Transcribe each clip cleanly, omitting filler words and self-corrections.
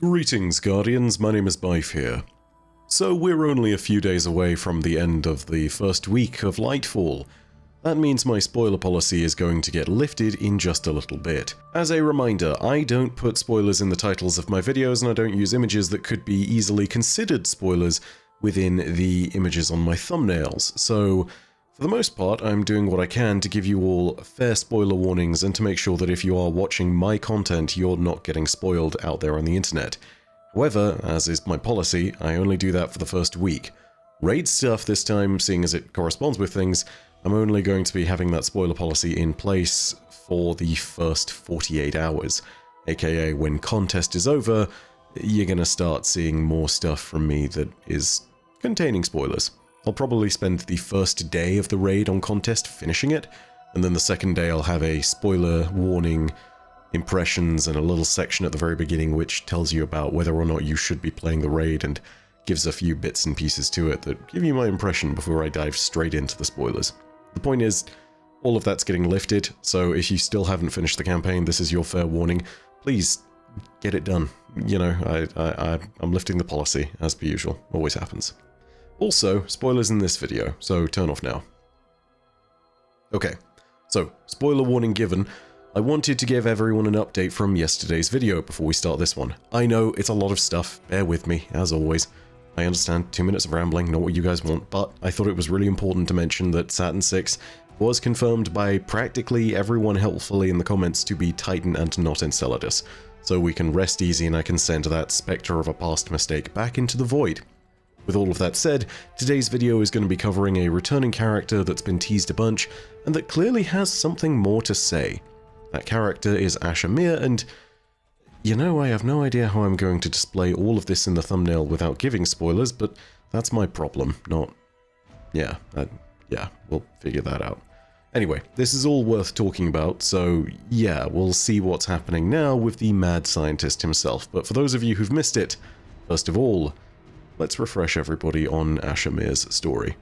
Greetings, Guardians, my name is Bife here. So we're only a few days away from the end of the first week of Lightfall. That means my spoiler policy is going to get lifted in just a little bit. As a reminder, I don't put spoilers in the titles of my videos and I don't use images that could be easily considered spoilers within the images on my thumbnails, so for the most part I'm doing what I can to give you all fair spoiler warnings and to make sure that if you are watching my content you're not getting spoiled out there on the internet. However, as is my policy, I only do that for the first week. Raid stuff this time, seeing as it corresponds with things, I'm only going to be having that spoiler policy in place for the first 48 hours, aka when contest is over, you're gonna start seeing more stuff from me that is containing spoilers. I'll probably spend the first day of the raid on contest finishing it, and then the second day I'll have a spoiler warning, impressions, and a little section at the very beginning which tells you about whether or not you should be playing the raid and gives a few bits and pieces to it that give you my impression before I dive straight into the spoilers. The point is, all of that's getting lifted, so if you still haven't finished the campaign, this is your fair warning. Please get it done. You know, I'm lifting the policy, as per usual. Always happens. Also, spoilers in this video, so turn off now. Okay, so, spoiler warning given. I wanted to give everyone an update from yesterday's video before we start this one. I know, it's a lot of stuff, bear with me, as always. I understand, 2 minutes of rambling, not what you guys want, but I thought it was really important to mention that Saturn 6 was confirmed by practically everyone helpfully in the comments to be Titan and not Enceladus, so we can rest easy and I can send that spectre of a past mistake back into the void. With all of that said, today's video is going to be covering a returning character that's been teased a bunch, and that clearly has something more to say. That character is Asher Mir, and you know, I have no idea how I'm going to display all of this in the thumbnail without giving spoilers, but that's my problem, not... Yeah, we'll figure that out. Anyway, this is all worth talking about, so yeah, we'll see what's happening now with the mad scientist himself, but for those of you who've missed it, first of all, let's refresh everybody on Asher Mir's story.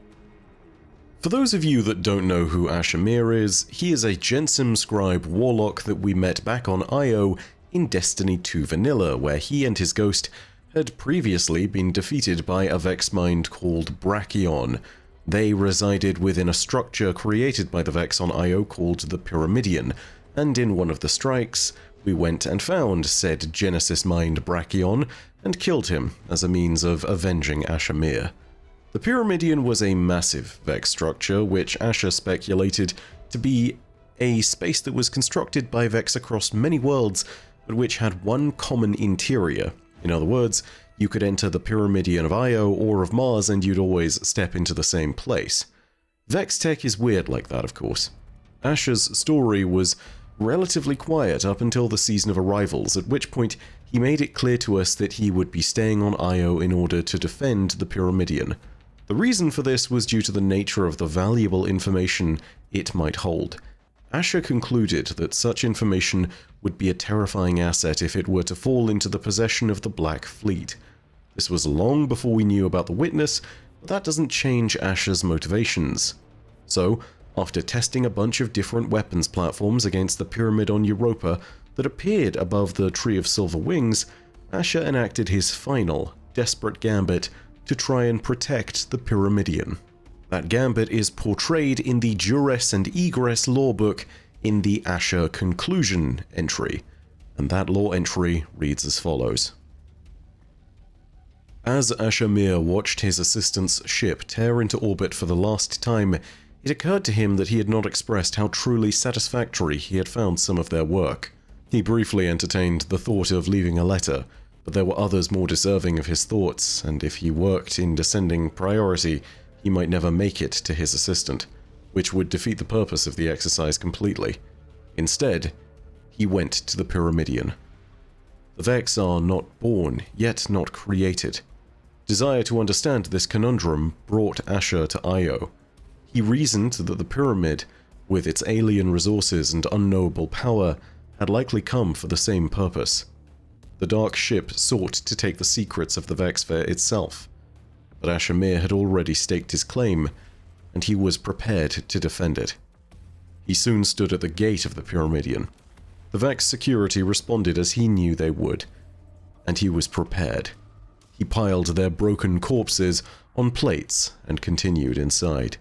For those of you that don't know who Asher Mir is, he is a Gensym Scribe warlock that we met back on Io in Destiny 2 Vanilla, where he and his ghost had previously been defeated by a Vex mind called Brachion. They resided within a structure created by the Vex on Io called the Pyramidion, and in one of the strikes, we went and found said Genesis mind Brachion and killed him as a means of avenging Asher Mir. The Pyramidion was a massive Vex structure which Asher speculated to be a space that was constructed by Vex across many worlds, but which had one common interior. In other words, you could enter the Pyramidion of Io or of Mars and you'd always step into the same place. Vex tech is weird like that, of course. Asher's story was relatively quiet up until the season of Arrivals, at which point he made it clear to us that he would be staying on Io in order to defend the Pyramidion. The reason for this was due to the nature of the valuable information it might hold. Asher concluded that such information would be a terrifying asset if it were to fall into the possession of the Black Fleet. This was long before we knew about the Witness, but that doesn't change Asher's motivations. So, after testing a bunch of different weapons platforms against the pyramid on Europa that appeared above the Tree of Silver Wings, Asher enacted his final, desperate gambit to try and protect the Pyramidion. That gambit is portrayed in the Duress and Egress lawbook in the Asher Conclusion entry, and that law entry reads as follows. As Asher Mir watched his assistant's ship tear into orbit for the last time, it occurred to him that he had not expressed how truly satisfactory he had found some of their work. He briefly entertained the thought of leaving a letter, but there were others more deserving of his thoughts, and if he worked in descending priority, he might never make it to his assistant, which would defeat the purpose of the exercise completely. Instead, he went to the Pyramidion. The Vex are not born, yet not created. Desire to understand this conundrum brought Asher to Io. He reasoned that the pyramid, with its alien resources and unknowable power, had likely come for the same purpose. The dark ship sought to take the secrets of the Vexfair itself, but Asher Mir had already staked his claim, and he was prepared to defend it. He soon stood at the gate of the Pyramidion. The Vex security responded as he knew they would. and he was prepared. He piled their broken corpses on plates and continued inside.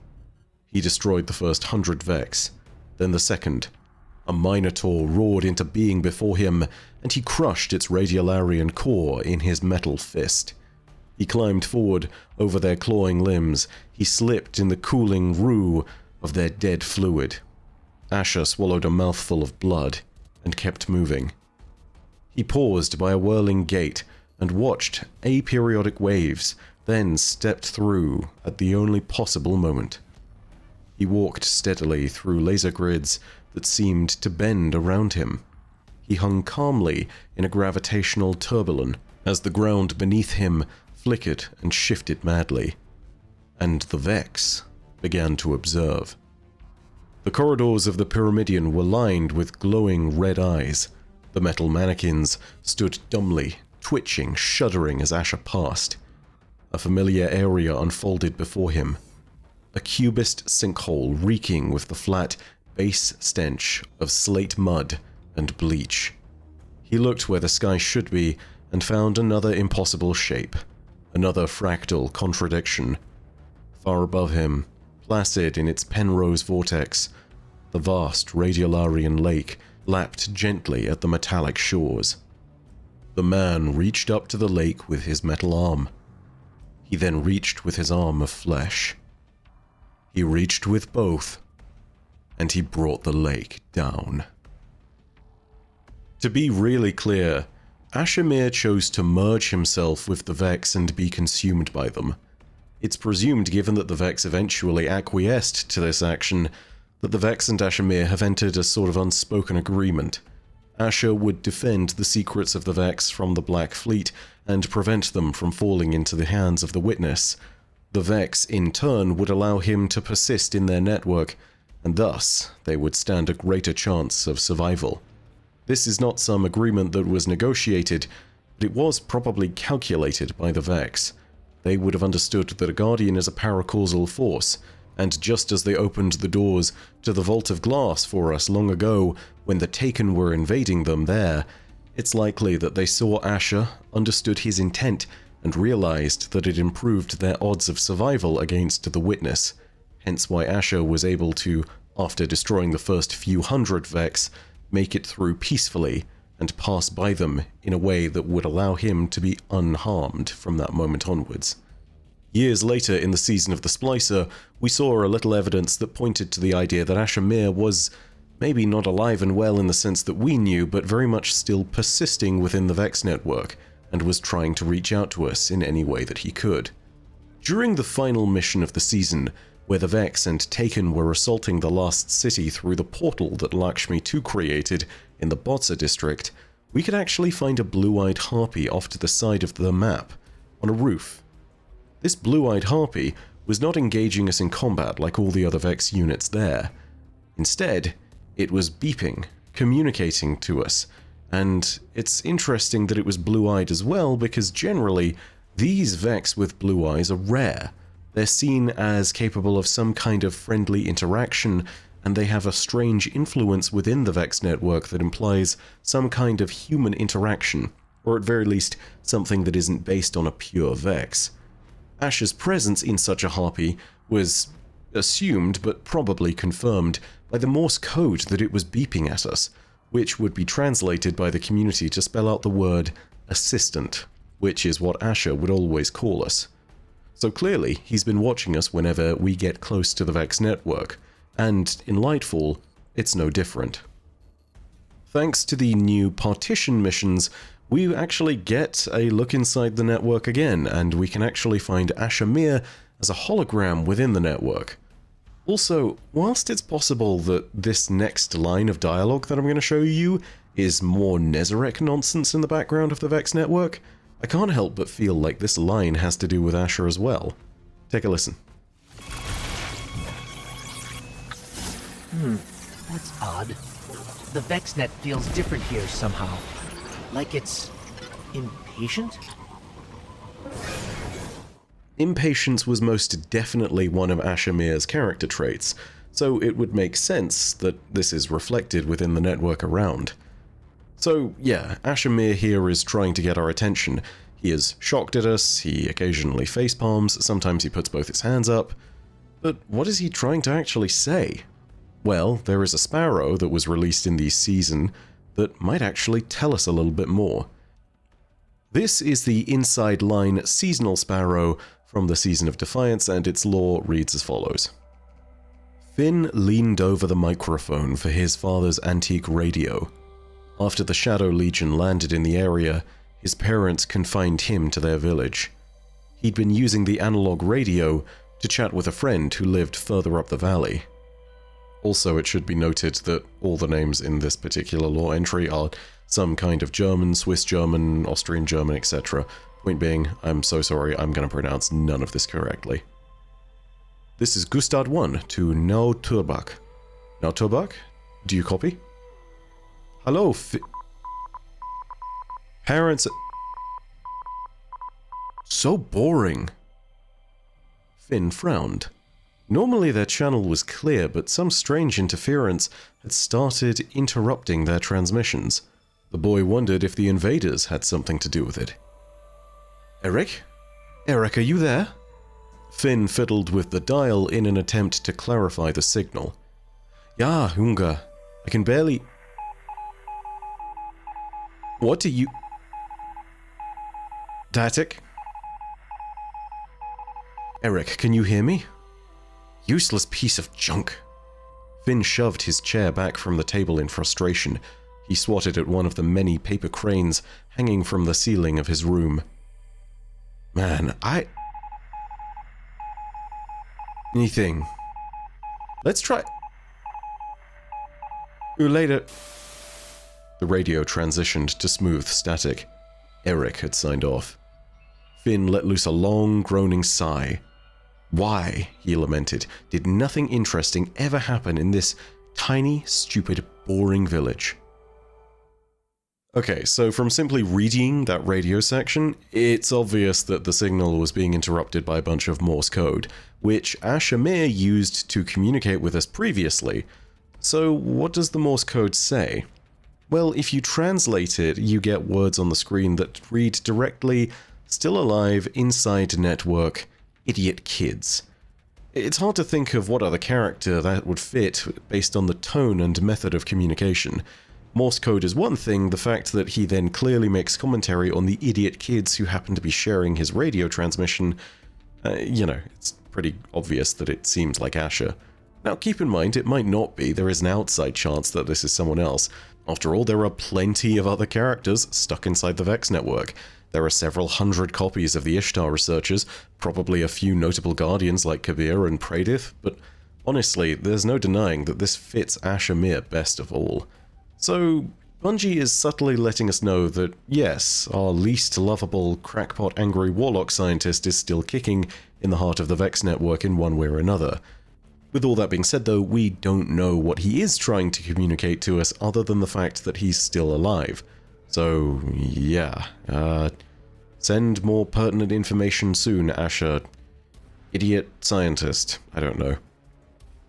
He destroyed the first 100 Vex, then the second. A Minotaur roared into being before him, and he crushed its Radiolarian core in his metal fist. He climbed forward over their clawing limbs. He slipped in the cooling roux of their dead fluid. Asher swallowed a mouthful of blood and kept moving. He paused by a whirling gate and watched aperiodic waves, then stepped through at the only possible moment. He walked steadily through laser grids that seemed to bend around him. He hung calmly in a gravitational tourbillon as the ground beneath him flickered and shifted madly. And the Vex began to observe. The corridors of the Pyramidion were lined with glowing red eyes. The metal mannequins stood dumbly, twitching, shuddering as Asher passed. A familiar area unfolded before him. A cubist sinkhole reeking with the flat base stench of slate mud and bleach. He looked where the sky should be and found another impossible shape, another fractal contradiction. Far above him, placid in its Penrose vortex, the vast Radiolarian lake lapped gently at the metallic shores. The man reached up to the lake with his metal arm. He then reached with his arm of flesh. He reached with both, and he brought the lake down. To be really clear, Asher Mir chose to merge himself with the Vex and be consumed by them. It's presumed, given that the Vex eventually acquiesced to this action, that the Vex and Asher Mir have entered a sort of unspoken agreement. Asher would defend the secrets of the Vex from the Black Fleet and prevent them from falling into the hands of the Witness. The Vex, in turn, would allow him to persist in their network, and thus they would stand a greater chance of survival. This is not some agreement that was negotiated, but it was probably calculated by the Vex. They would have understood that a Guardian is a paracausal force, and just as they opened the doors to the Vault of Glass for us long ago when the Taken were invading them there, it's likely that they saw Asher, understood his intent, and realized that it improved their odds of survival against the Witness. Hence why Asher was able to, after destroying the first few hundred Vex, make it through peacefully and pass by them in a way that would allow him to be unharmed from that moment onwards. Years later in the season of the Splicer, we saw a little evidence that pointed to the idea that Asher Mir was maybe not alive and well in the sense that we knew, but very much still persisting within the Vex network, and was trying to reach out to us in any way that he could. During the final mission of the season, where the Vex and Taken were assaulting the Lost City through the portal that Lakshmi II created in the Botsa district, we could actually find a blue-eyed harpy off to the side of the map, on a roof. This blue-eyed harpy was not engaging us in combat like all the other Vex units there. Instead, it was beeping, communicating to us, and it's interesting that it was blue-eyed as well because generally, these Vex with blue eyes are rare. They're seen as capable of some kind of friendly interaction, and they have a strange influence within the Vex network that implies some kind of human interaction, or at very least, something that isn't based on a pure Vex. Asher's presence in such a harpy was assumed, but probably confirmed, by the Morse code that it was beeping at us, which would be translated by the community to spell out the word assistant, which is what Asher would always call us. So clearly, he's been watching us whenever we get close to the Vex network, and in Lightfall, it's no different. Thanks to the new partition missions, we actually get a look inside the network again, and we can actually find Asher Mir as a hologram within the network. Also, whilst it's possible that this next line of dialogue that I'm going to show you is more Nezarec nonsense in the background of the Vex network, I can't help but feel like this line has to do with Asher as well. Take a listen. That's odd. The VexNet feels different here somehow. Like it's impatient? Impatience was most definitely one of Asher Mir's character traits, so it would make sense that this is reflected within the network around. So yeah, Ashamir here is trying to get our attention. He is shocked at us, he occasionally facepalms, sometimes he puts both his hands up. But what is he trying to actually say? Well, there is a sparrow that was released in the season that might actually tell us a little bit more. This is the Inside Line seasonal sparrow from the Season of Defiance, and its lore reads as follows. Finn leaned over the microphone for his father's antique radio. After the Shadow Legion landed in the area, his parents confined him to their village. He'd been using the analog radio to chat with a friend who lived further up the valley. Also, it should be noted that all the names in this particular lore entry are some kind of German, Swiss German, Austrian German, etc. Point being, I'm so sorry, I'm going to pronounce none of this correctly. This is Gustad 1 to Nauturbach. Nauturbach? Do you copy? Hello, Parents... So boring. Finn frowned. Normally their channel was clear, but some strange interference had started interrupting their transmissions. The boy wondered if the invaders had something to do with it. Eric? Eric, are you there? Finn fiddled with the dial in an attempt to clarify the signal. Ja, Hunga. I can barely... What do you... Datic? Eric, can you hear me? Useless piece of junk. Finn shoved his chair back from the table in frustration. He swatted at one of the many paper cranes hanging from the ceiling of his room. Man, Anything. Let's try... Who later... The radio transitioned to smooth static. Eric had signed off. Finn let loose a long, groaning sigh. Why, he lamented, did nothing interesting ever happen in this tiny, stupid, boring village? Okay, so from simply reading that radio section, it's obvious that the signal was being interrupted by a bunch of Morse code, which Ashamir used to communicate with us previously. So what does the Morse code say? Well, if you translate it, you get words on the screen that read directly, "Still alive, inside network, idiot kids." It's hard to think of what other character that would fit based on the tone and method of communication. Morse code is one thing, the fact that he then clearly makes commentary on the idiot kids who happen to be sharing his radio transmission, it's pretty obvious that it seems like Asher. Now keep in mind, it might not be, there is an outside chance that this is someone else. After all, there are plenty of other characters stuck inside the Vex network. There are several hundred copies of the Ishtar researchers, probably a few notable guardians like Kabir and Pradith, but honestly, there's no denying that this fits Ashamir best of all. So, Bungie is subtly letting us know that, yes, our least lovable, crackpot angry warlock scientist is still kicking in the heart of the Vex network in one way or another. With all that being said though, we don't know what he is trying to communicate to us other than the fact that he's still alive. So, yeah, send more pertinent information soon, Asher. Idiot scientist, I don't know.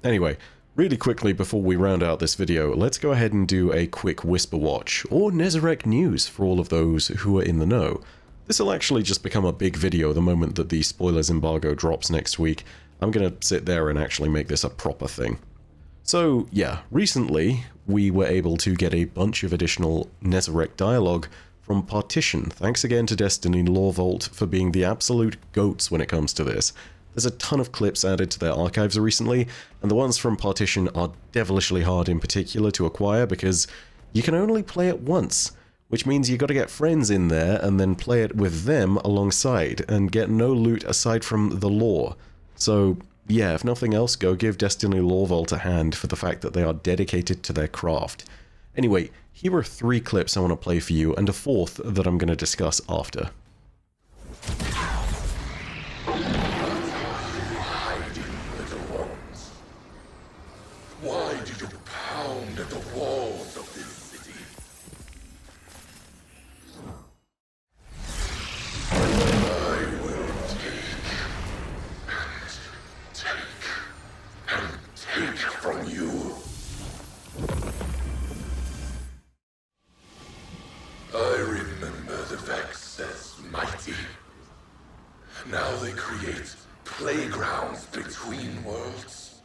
Anyway, really quickly before we round out this video, let's go ahead and do a quick Whisper Watch, or Nezarec news for all of those who are in the know. This will actually just become a big video the moment that the spoilers embargo drops next week. I'm gonna sit there and actually make this a proper thing. So yeah, recently we were able to get a bunch of additional Nezarec dialogue from Partition. Thanks again to Destiny Lore Vault for being the absolute goats when it comes to this. There's a ton of clips added to their archives recently, and the ones from Partition are devilishly hard in particular to acquire because you can only play it once, which means you gotta get friends in there and then play it with them alongside and get no loot aside from the lore. So yeah, if nothing else, go give Destiny Lore Vault a hand for the fact that they are dedicated to their craft. Anyway, here are 3 clips I want to play for you, and a 4th that I'm going to discuss after. Why did you pound at the walls of this city? I will take from you. playgrounds between worlds.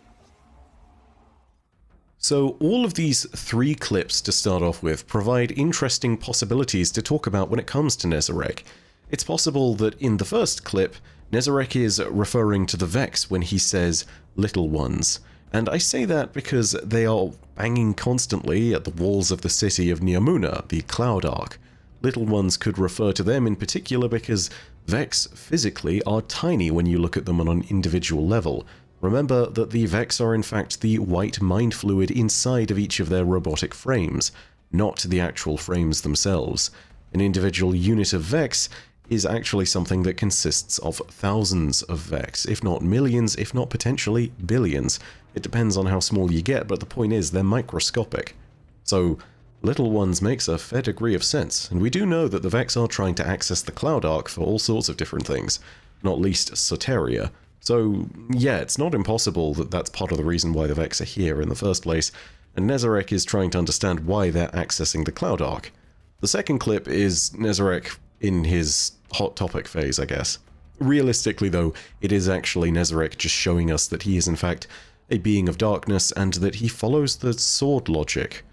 So all of these 3 clips to start off with provide interesting possibilities to talk about when it comes to Nezarec. It's possible that in the first clip, Nezarec is referring to the Vex when he says little ones. And I say that because they are banging constantly at the walls of the city of Neomuna, the Cloud Ark. Little ones could refer to them in particular because Vex physically are tiny when you look at them on an individual level. Remember that the Vex are in fact the white mind fluid inside of each of their robotic frames, not the actual frames themselves. An individual unit of Vex is actually something that consists of thousands of Vex, if not millions, if not potentially billions. It depends on how small you get, but the point is they're microscopic. So, little ones makes a fair degree of sense, and we do know that the Vex are trying to access the Cloud Ark for all sorts of different things, not least Soteria. So, yeah, it's not impossible that that's part of the reason why the Vex are here in the first place, and Nezarec is trying to understand why they're accessing the Cloud Ark. The second clip is Nezarec in his hot topic phase, I guess. Realistically, though, it is actually Nezarec just showing us that he is in fact a being of darkness and that he follows the sword logic.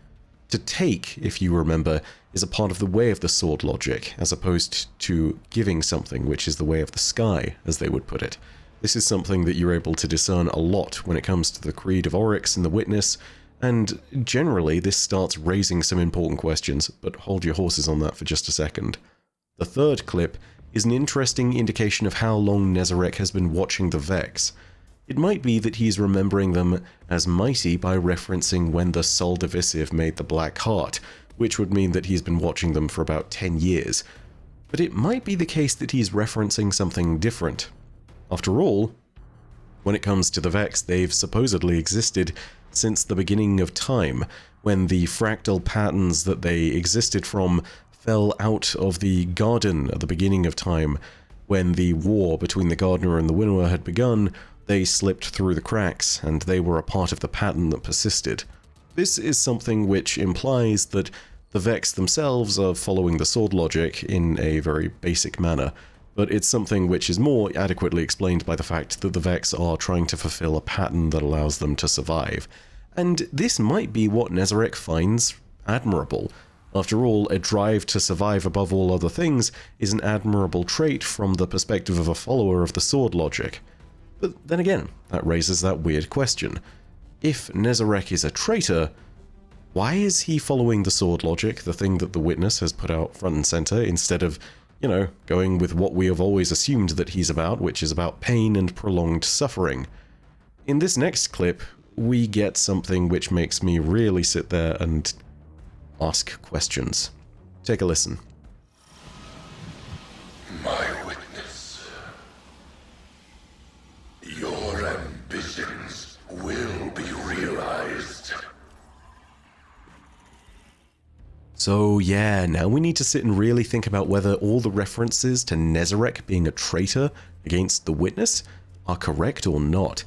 To take, if you remember, is a part of the way of the sword logic, as opposed to giving something, which is the way of the sky, as they would put it. This is something that you're able to discern a lot when it comes to the Creed of Oryx and the Witness, and generally this starts raising some important questions, but hold your horses on that for just a second. The third clip is an interesting indication of how long Nezarec has been watching the Vex. It might be that he's remembering them as mighty by referencing when the Sol Divisive made the Black Heart, which would mean that he's been watching them for about 10 years. But it might be the case that he's referencing something different. After all, when it comes to the Vex, they've supposedly existed since the beginning of time, when the fractal patterns that they existed from fell out of the garden at the beginning of time. When the war between the Gardener and the Winnower had begun, they slipped through the cracks, and they were a part of the pattern that persisted. This is something which implies that the Vex themselves are following the sword logic in a very basic manner, but it's something which is more adequately explained by the fact that the Vex are trying to fulfill a pattern that allows them to survive. And this might be what Nezarec finds admirable. After all, a drive to survive above all other things is an admirable trait from the perspective of a follower of the sword logic. But then again, that raises that weird question. If Nezarec is a traitor, why is he following the sword logic, the thing that the Witness has put out front and center, instead of, going with what we have always assumed that he's about, which is about pain and prolonged suffering? In this next clip, we get something which makes me really sit there and ask questions. Take a listen. My witness. Your ambitions will be realized. So yeah, now we need to sit and really think about whether all the references to Nezarec being a traitor against the Witness are correct or not.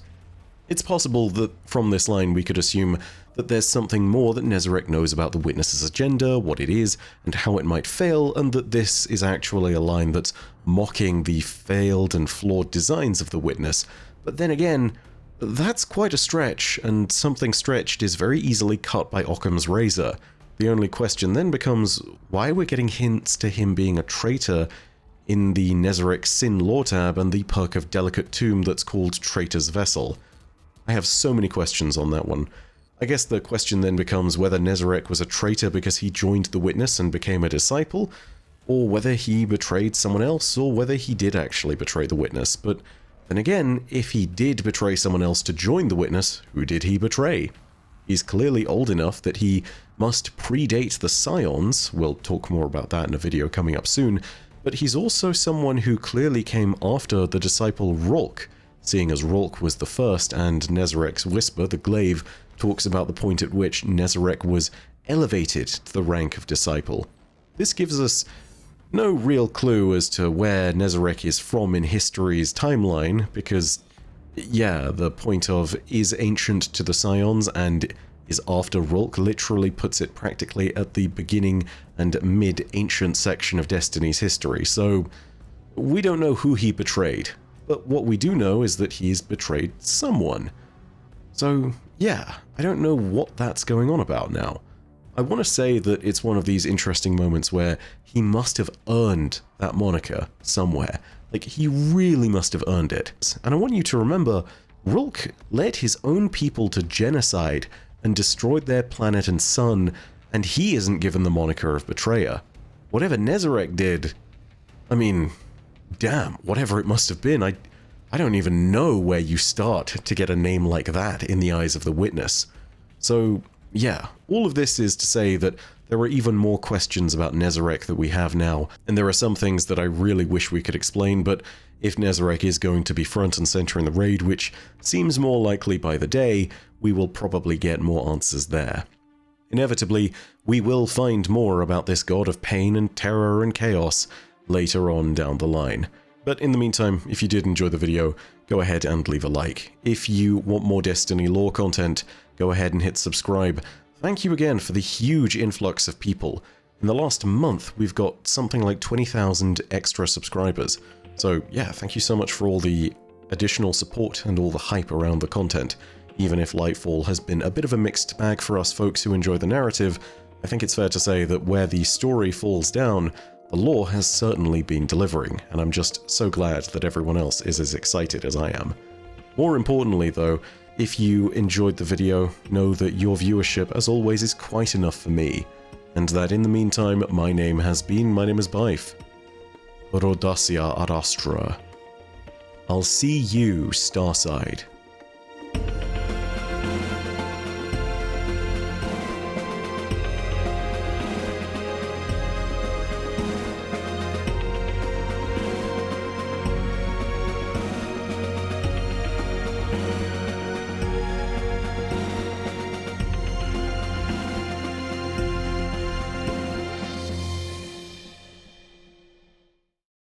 It's possible that from this line we could assume that there's something more that Nezarec knows about the Witness's agenda, what it is, and how it might fail, and that this is actually a line that's mocking the failed and flawed designs of the Witness. But then again, that's quite a stretch, and something stretched is very easily cut by Occam's razor. The only question then becomes why we're getting hints to him being a traitor in the Nezarec Sin lore tab and the perk of Delicate Tomb that's called Traitor's Vessel. I have so many questions on that one. I guess the question then becomes whether Nezarec was a traitor because he joined the Witness and became a disciple, or whether he betrayed someone else, or whether he did actually betray the Witness. But then again, if he did betray someone else to join the Witness, who did he betray? He's clearly old enough that he must predate the Scions. We'll talk more about that in a video coming up soon, but he's also someone who clearly came after the disciple Rhulk, seeing as Rhulk was the first, and Nezarec's Whisper, the glaive, talks about the point at which Nezarec was elevated to the rank of disciple. This gives us no real clue as to where Nezarec is from in history's timeline, because, yeah, the point of is ancient to the Scions and is after Rhulk literally puts it practically at the beginning and mid-ancient section of Destiny's history, so we don't know who he betrayed. but what we do know is that he's betrayed someone. So, yeah, I don't know what that's going on about now. I want to say that it's one of these interesting moments where he must have earned that moniker somewhere. Like, he really must have earned it. And I want you to remember, Rhulk led his own people to genocide and destroyed their planet and sun, and he isn't given the moniker of betrayer. Whatever Nezarec did, I mean, damn, whatever it must have been, I don't even know where you start to get a name like that in the eyes of the witness. So, yeah, all of this is to say that there are even more questions about Nezarec that we have now, and there are some things that I really wish we could explain, but if Nezarec is going to be front and center in the raid, which seems more likely by the day, we will probably get more answers there. Inevitably, we will find more about this god of pain and terror and chaos later on down the line. But in the meantime, if you did enjoy the video, go ahead and leave a like. If you want more Destiny lore content, go ahead and hit subscribe. Thank you again for the huge influx of people. In the last month, we've got something like 20,000 extra subscribers. So yeah, thank you so much for all the additional support and all the hype around the content. Even if Lightfall has been a bit of a mixed bag for us folks who enjoy the narrative, I think it's fair to say that where the story falls down, the lore has certainly been delivering, and I'm just so glad that everyone else is as excited as I am. More importantly though, if you enjoyed the video, know that your viewership as always is quite enough for me, and that in the meantime my name is Bife. Rhodacia ad Astra. I'll see you Starside.